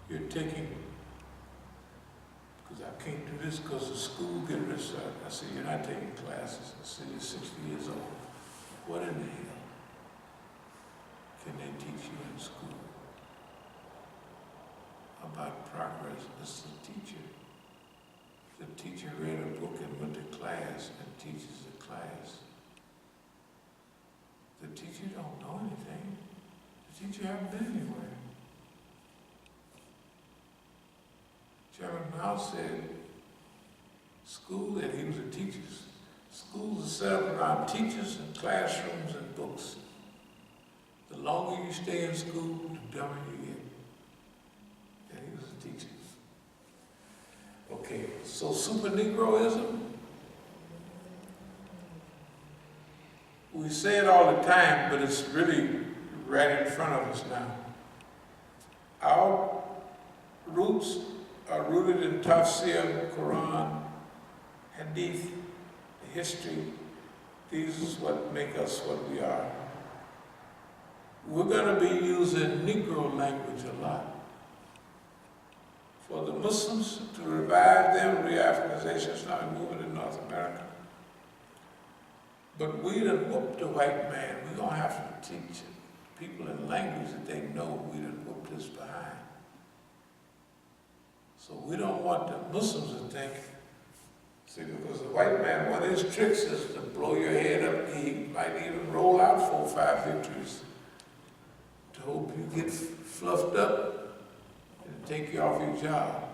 you're taking, because I can't do this because the school get rich. I said, you're not taking classes. I said, you're 60 years old. What in the hell can they teach you in school about progress as a teacher? The teacher read a book and went to class and teaches a class. The teacher don't know anything. The teacher hasn't been anywhere. Chairman Mao said, school, and he was a teacher, schools are set up around teachers and classrooms and books. The longer you stay in school, the dumber you get. And he was a teacher. Okay, so Super Negroism, we say it all the time, but it's really right in front of us now. Our roots are rooted in Tafsir, Quran, Hadith, history. These is what make us what we are. We're going to be using Negro language a lot. For the Muslims to revive them, re-Africanization is not moving in North America. But we done whooped the white man. We're going to have to teach people in language that they know we done whooped this behind. So we don't want the Muslims to think, see, because the white man, one of his tricks is to blow your head up. He might even roll out 4 or 5 victories to hope you get fluffed up and take you off your job.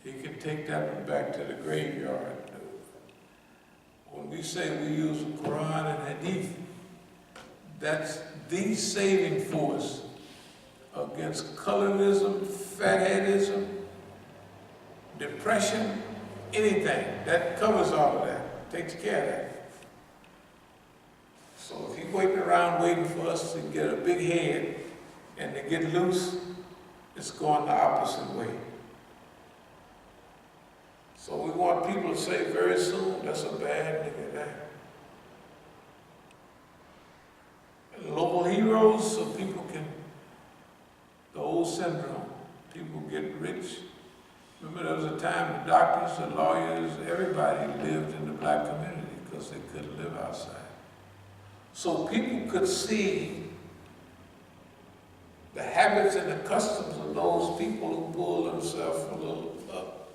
He can take that one back to the graveyard. When we say we use the Quran and Hadith, that's the saving force against colorism, fatheadism, depression, anything. That covers all of that, takes care of that. So if he's waiting around waiting for us to get a big head and to get loose, it's going the opposite way. So we want people to say very soon, that's a bad nigga there. And local heroes, so people can, the old syndrome, people get rich. Remember there was a time the doctors, the lawyers, everybody lived in the black community because they couldn't live outside. So people could see the habits and the customs of those people who pull themselves a little up.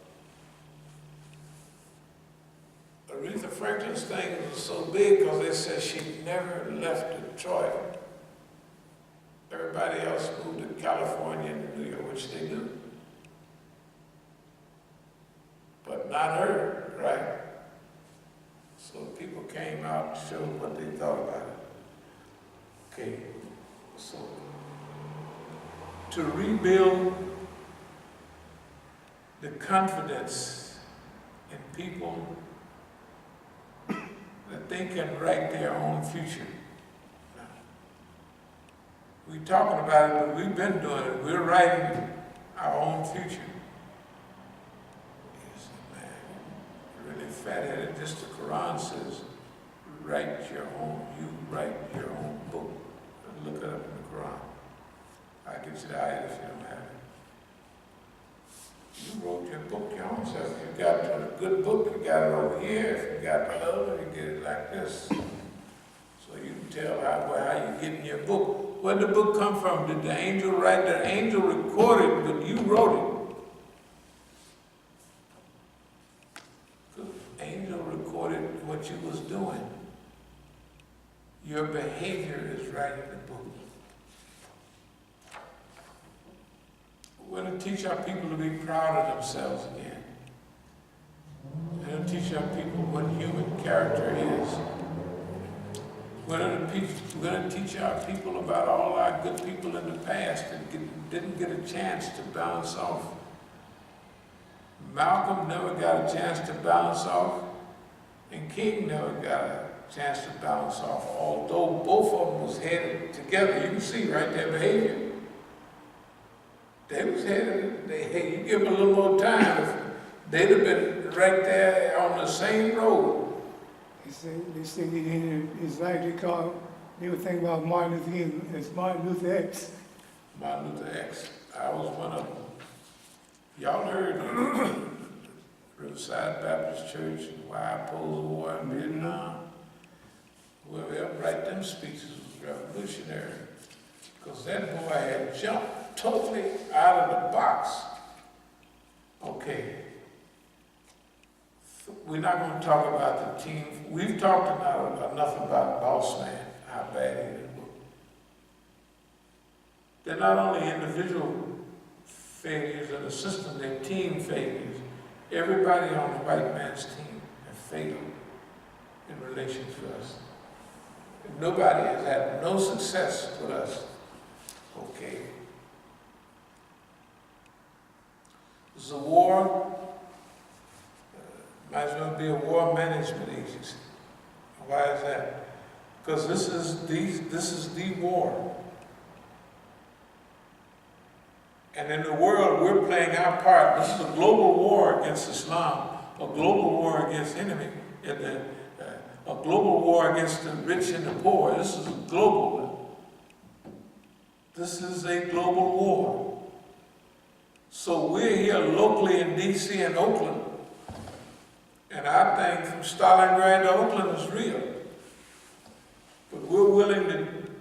Aretha Franklin's thing was so big because they said she never left Detroit. Everybody else moved to California and New York, which they do. But not her, right? So people came out to show what they thought about it. Okay, so to rebuild the confidence in people that they can write their own future. We're talking about it, but we've been doing it. We're writing our own future. Yes, man, really fat-headed. Just the Quran says, write your own, you write your own book. Look it up in the Quran. I'll get you the ayat if you don't have it. You wrote your book your own self. If you got a good book, you got it over here. If you got the other, you get it like this. So you can tell how you're getting your book. Where did the book come from? Did the angel write? The angel recorded, but you wrote it. The angel recorded what you was doing. Your behavior is writing the book. We're going to teach our people to be proud of themselves again. We're going to teach our people what human character is. We're going to teach our people about all our good people in the past that didn't get a chance to bounce off. Malcolm never got a chance to bounce off, and King never got a chance to bounce off, although both of them was headed together. You can see right their behavior. They was headed, you give them a little more time, if they'd have been right there on the same road. They say in his life they were thinking about Martin Luther King as Martin Luther X. Martin Luther X. I was one of them. Y'all heard Riverside Baptist Church and why I opposed the war in Vietnam. Whoever helped write them speeches was revolutionary. Because that boy had jumped totally out of the box. Okay. We're not going to talk about the team. We've talked enough about Boss Man, how bad he is. They're not only individual failures of the system, they're team failures. Everybody on the white man's team has failed in relation to us. Nobody has had no success with us. Okay. It's a war. Might as well be a war management agency. Why is that? Because this is the war. And in the world, we're playing our part. This is a global war against Islam, a global war against enemy, a global war against the rich and the poor. This is global. This is a global war. So we're here locally in D.C. and Oakland. And our thing from Stalingrad to Oakland is real. But we're willing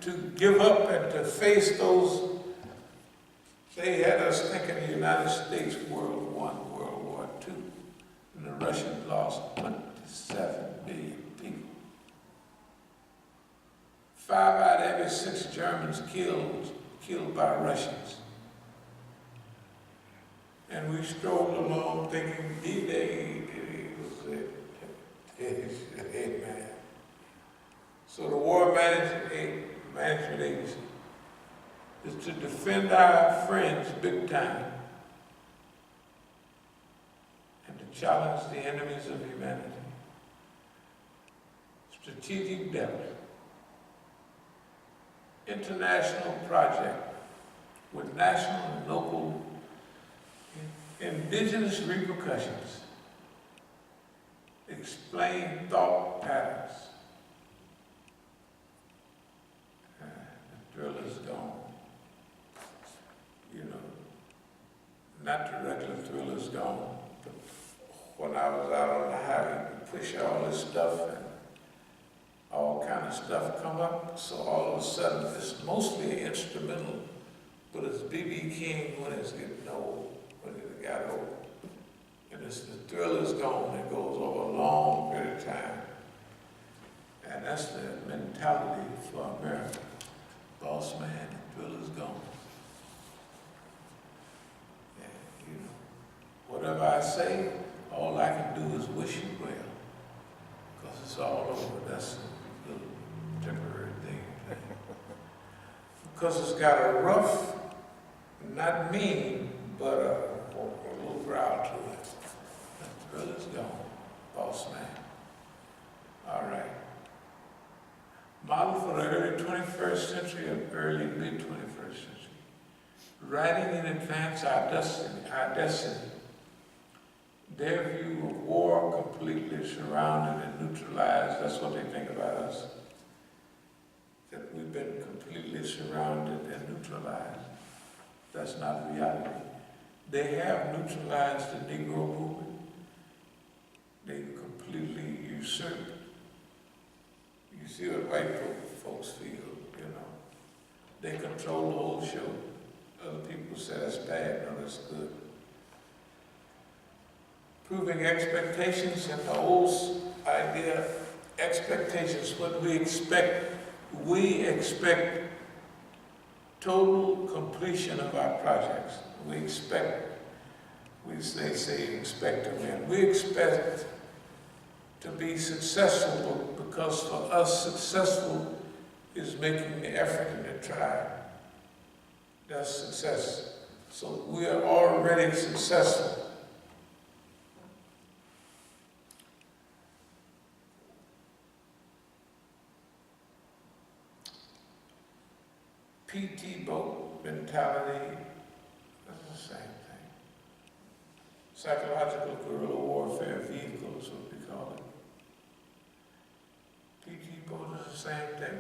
to give up and to face those. They had us thinking the United States World War I, World War II, and the Russians lost 27 million people. 5 out of every 6 Germans killed by Russians. And we strolled along thinking D-Day was it. Amen. So the war management agency is to defend our friends big time and to challenge the enemies of humanity. Strategic depth. International project with national and local indigenous repercussions. Explain thought patterns. The drill is gone. You know, not the regular drill is gone, but when I was out on the highway, we push all this stuff and all kind of stuff come up, so all of a sudden it's mostly instrumental, but it's B.B. King when it's getting old, when it got old. And the thrill is gone, it goes over a long period of time. And that's the mentality for America. Boss man, the thrill is gone. And, you know, whatever I say, all I can do is wish you well. Because it's all over. That's a little temporary thing. Because it's got a rough, not mean, but a little growl to it. The thrill is gone. Boss man. All right. Model for the early 21st century or early mid-21st century. Writing in advance our destiny. Their view of war completely surrounded and neutralized. That's what they think about us. That we've been completely surrounded and neutralized. That's not reality. They have neutralized the Negro movement. They completely usurped. You see what white folks feel, you know. They control the whole show. Other people say that's bad, no, that's good. Proving expectations and the old idea, expectations, what we expect total completion of our projects. We expect to win. We expect to be successful because for us, successful is making the effort and the try. That's success. So we are already successful. PT boat mentality, that's the same thing. Psychological guerrilla warfare vehicle is what we call it. PT boat is the same thing.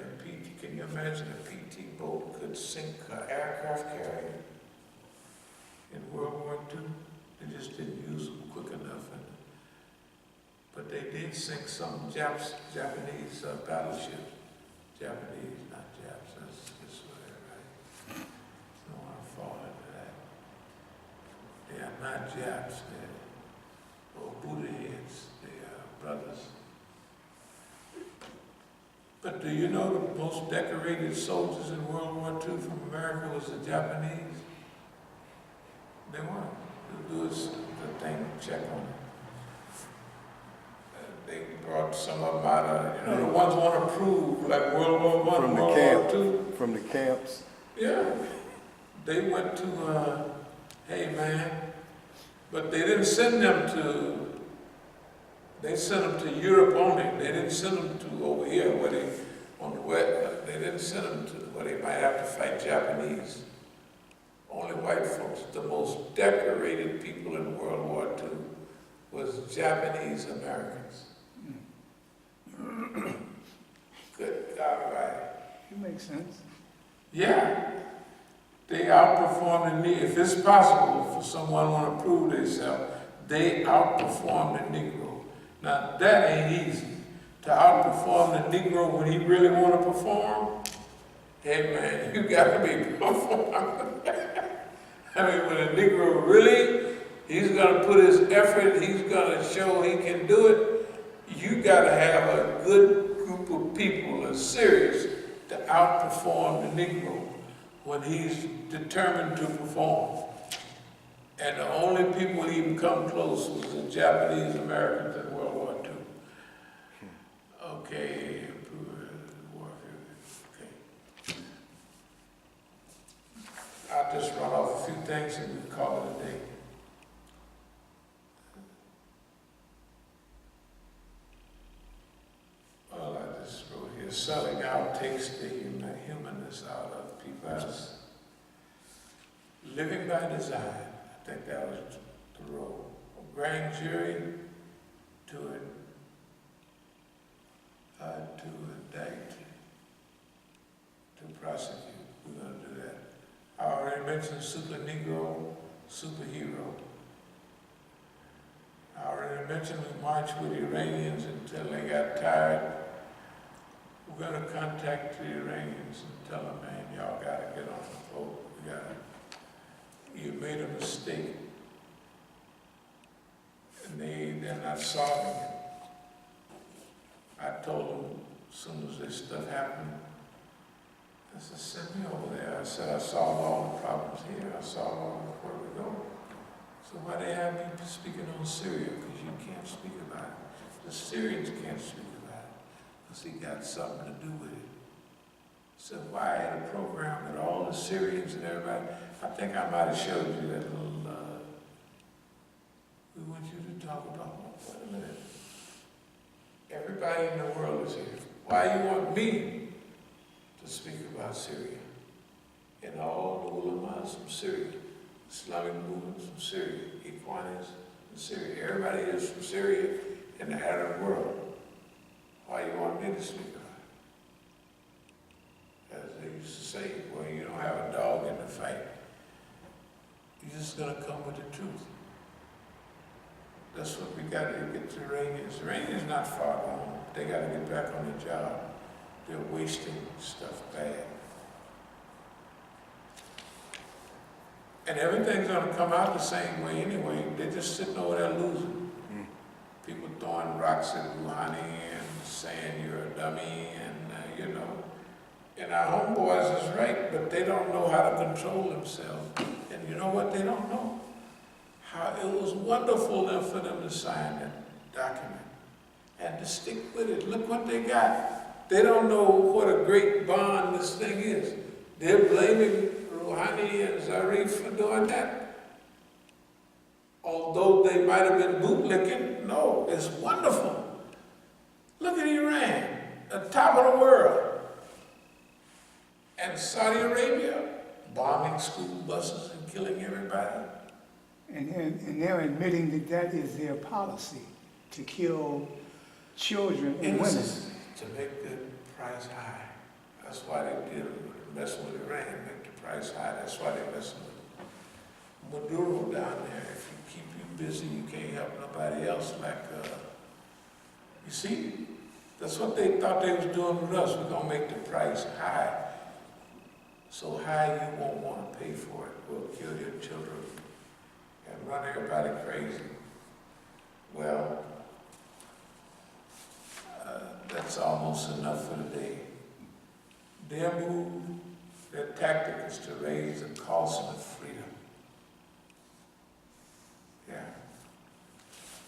Can you imagine a PT boat could sink an aircraft carrier in World War II? just didn't use them quick enough. But they did sink some Japanese battleships. Japanese, not Japs, that's this way, right? Don't want to fall into that. They are not Japs, they're Buddha heads, they are brothers. But do you know the most decorated soldiers in World War II from America was the Japanese? They weren't. Do the thing, check on it. They brought some of them out of, the ones want to prove, like World War I, From the World camp, War II. from the camps. Yeah. They went to, hey man, but they didn't send them to, they sent them to Europe only. They didn't send them to over here where they, on the west, they didn't send them to where they might have to fight Japanese. Only white folks. The most decorated people in World War II was Japanese Americans. Good God Almighty. It makes sense. Yeah. They outperformed the Negro. If it's possible for someone want to prove themselves, they outperform the Negro. Now that ain't easy. To outperform the Negro when he really want to perform, hey man, you got to be performing. I mean, when a Negro really, he's going to put his effort, he's going to show he can do it, you got to have a good group of people that's serious to outperform the Negro when he's determined to perform. And the only people who even come close was the Japanese Americans in World War II. Okay, okay. I'll just run off a few things and we call it a day. Well, I just wrote here, selling out takes the humanness out of people. That's living by design. I think that was the role. A grand jury to indict, to prosecute. We're going to do that. I already mentioned super Negro, superhero. I already mentioned we marched with the Iranians until they got tired. We're going to contact the Iranians and tell them, man, y'all got to get on the boat. You made a mistake. And they're not solving it. I told them as soon as this stuff happened, I said, send me over there. I said, I solved all the problems here. I solved all the where we go. So why they have me speaking on Syria? Because you can't speak about it. The Syrians can't speak about it. Because he got something to do with it. So why I had a program with all the Syrians and everybody. I think I might have showed you that little, we want you to talk about, wait a minute. Everybody in the world is here. Why you want me to speak about Syria? And all the ulamas from Syria, Islamic movements from Syria, Ikhwanis from Syria. Everybody is from Syria and the Arab world. Why you want me to speak about it? As they used to say, well, you don't have a dog in the fight. You're just going to come with the truth. That's what we got to get to Iranians. Iranians not far gone. They got to get back on their job. They're wasting stuff bad. And everything's going to come out the same way anyway. They're just sitting over there losing. People throwing rocks at Rouhani and saying you're a dummy and, And our homeboys is right, but they don't know how to control themselves. And you know what they don't know? How it was wonderful for them to sign that document and to stick with it. Look what they got. They don't know what a great bond this thing is. They're blaming Rouhani and Zarif for doing that. Although they might have been bootlicking, no, it's wonderful. Look at Iran, the top of the world. And Saudi Arabia, bombing school buses and killing everybody. And they're admitting that that is their policy, to kill children and women. To make the price high. That's why they did mess with Iran, make the price high. That's why they mess with Maduro down there. If you keep you busy, you can't help nobody else. Like, you see, that's what they thought they was doing with us. We're gonna make the price high. So high you won't want to pay for it. We'll kill your children and run everybody crazy. Well, that's almost enough for the day. Their move, their tactic is to raise the cost of freedom. Yeah.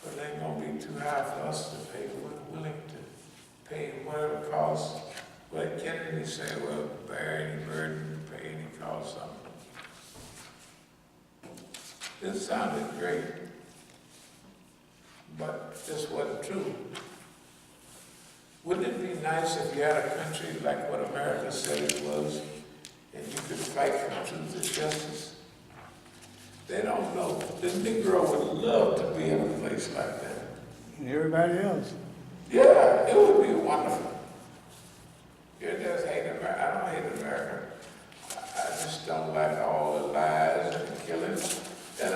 But it ain't gonna be too high for us to pay. We're willing to pay whatever it costs. Like Kennedy said, well, bear any burden, pay any cost, something. This sounded great, but this wasn't true. Wouldn't it be nice if you had a country like what America said it was, and you could fight for truth and justice? They don't know. The Negro would love to be in a place like that. And everybody else. Yeah, it would be wonderful. You just hate America. I don't hate America. I just don't like all the lies and the killing. And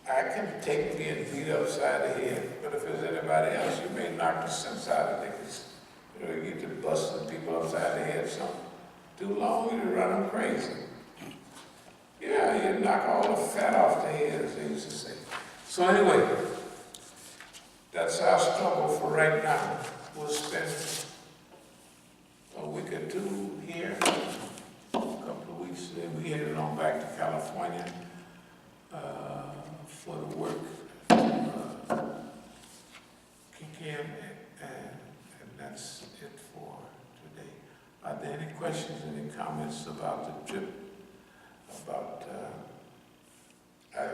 I can take being beat upside the head, but if there's anybody else, you may knock the sense out of niggas. You know, you get to busting people upside the head something. Too long, you run them crazy. Yeah, you knock all the fat off the head, as they used to say. So anyway, that's our struggle for right now. We'll spend a week or two here, a couple of weeks, then we headed on back to California for the work kick in, and that's it for today. Are there any questions, any comments about the trip? About,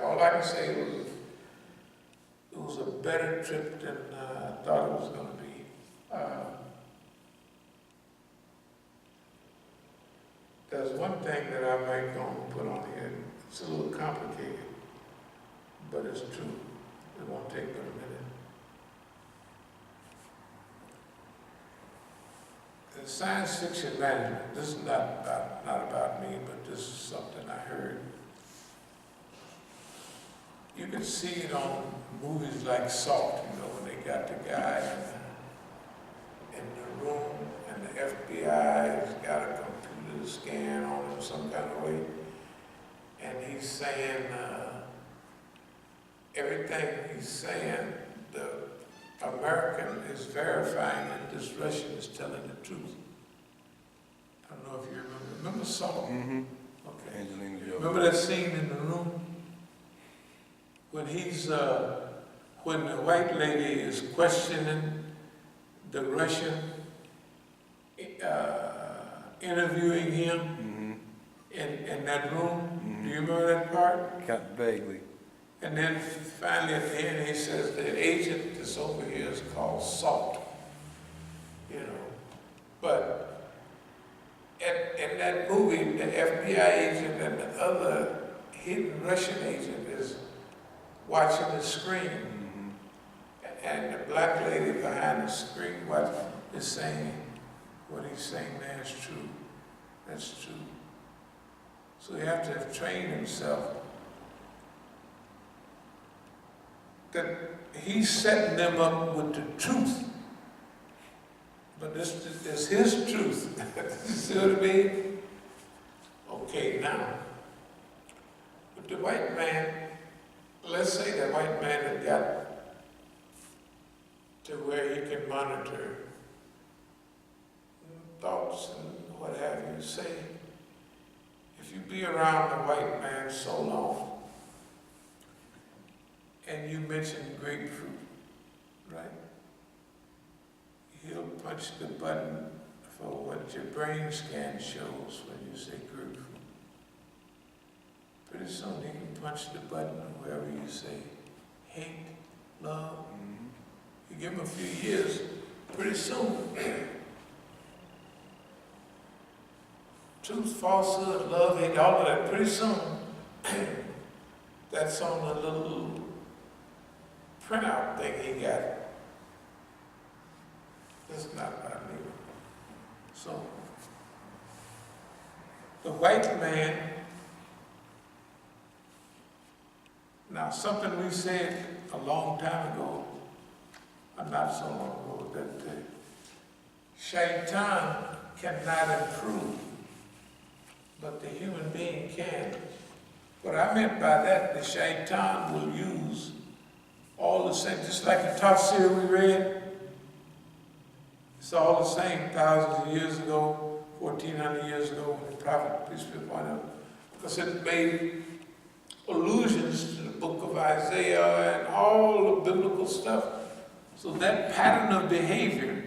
all I can say was it was a better trip than I thought it was going to be. There's one thing that I might go and put on here. It's a little complicated, but it's true. It won't take but a minute. In science fiction management, this is not about me, but this is something I heard. You can see it on movies like Salt, you know, when they got the guy in the room and the FBI has got a computer scan on him some kind of way, and he's saying everything he's saying, the American is verifying that this Russian is telling the truth. I don't know if you remember. Remember Salt? Mm-hmm. Okay. Angelina Jolie. Remember that scene in the room? When he's, when the white lady is questioning the Russian, interviewing him in that room. Do you remember that part? Vaguely. And then finally at the end he says the agent that's over here is called Salt. You know. But in that movie, the FBI agent and the other hidden Russian agent is watching the screen. And the black lady behind the screen is saying, what he's saying there is true. That's true. So you have to have trained himself that he's setting them up with the truth. But this is his truth. You see what I mean? Okay, now, with the white man, let's say the white man had got to where he can monitor thoughts and what have you. Say, if you be around the white man so long, and you mention grapefruit, right? He'll punch the button for what your brain scan shows when you say grapefruit. Pretty soon he can punch the button wherever you say hate, love. You give him a few years, pretty soon, truth, falsehood, love, hate, all of that, pretty soon, that's on a little printout thing he got. That's not about me. So, the white man, now Now, something we said a long time ago, not so long ago, that shaitan cannot improve, but the human being can. What I meant by that, the shaitan will use all the same, just like the tafsir we read, it's all the same thousands of years ago, 1400 years ago, when the Prophet, peace be upon him, because it made allusions to the book of Isaiah and all the biblical stuff. So that pattern of behavior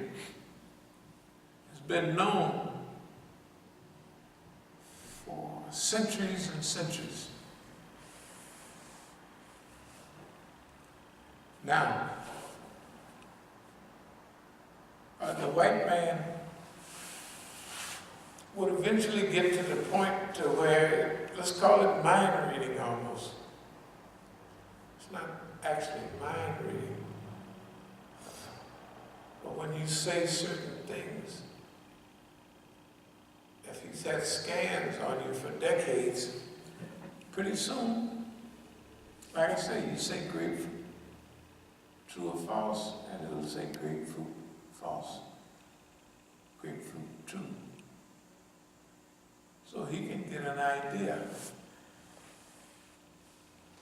has been known for centuries and centuries. Now, the white man would eventually get to the point to where, let's call it mind reading almost. It's not actually mind reading. But when you say certain things, if he's had scans on you for decades, pretty soon, like I say, you say grapefruit, true or false, and it'll say grapefruit, false, grapefruit, true. So he can get an idea.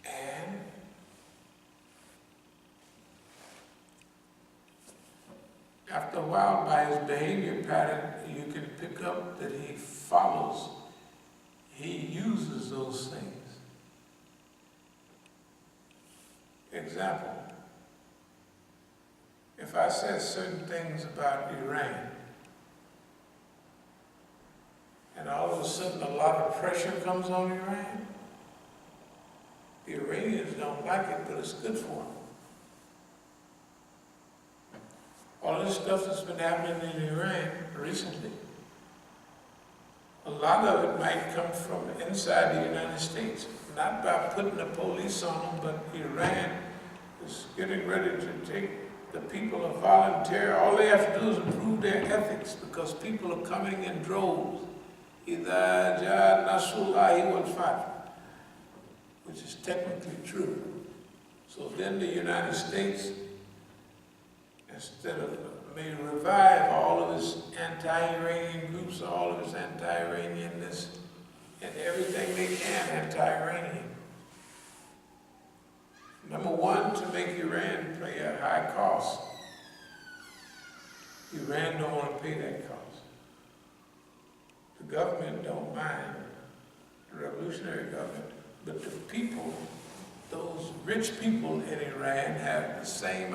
And after a while, by his behavior pattern, you can pick up that he follows. He uses those things. Example, if I said certain things about Iran, and all of a sudden a lot of pressure comes on Iran, the Iranians don't like it, but it's good for them. All this stuff that's been happening in Iran recently, a lot of it might come from inside the United States, not by putting the police on them, but Iran is getting ready to take the people of volunteer. All they have to do is improve their ethics, because people are coming in droves. إِذَا جَاءَ نَصْرُ اللَّهِ وَالْفَتْحُ, which is technically true. So then the United States, instead of, may revive all of its anti-Iranian groups, all of its anti-Iranianness, and everything they can anti-Iranian. Number one, to make Iran pay a high cost. Iran don't want to pay that cost. The government don't mind, the revolutionary government, but the people, those rich people in Iran have the same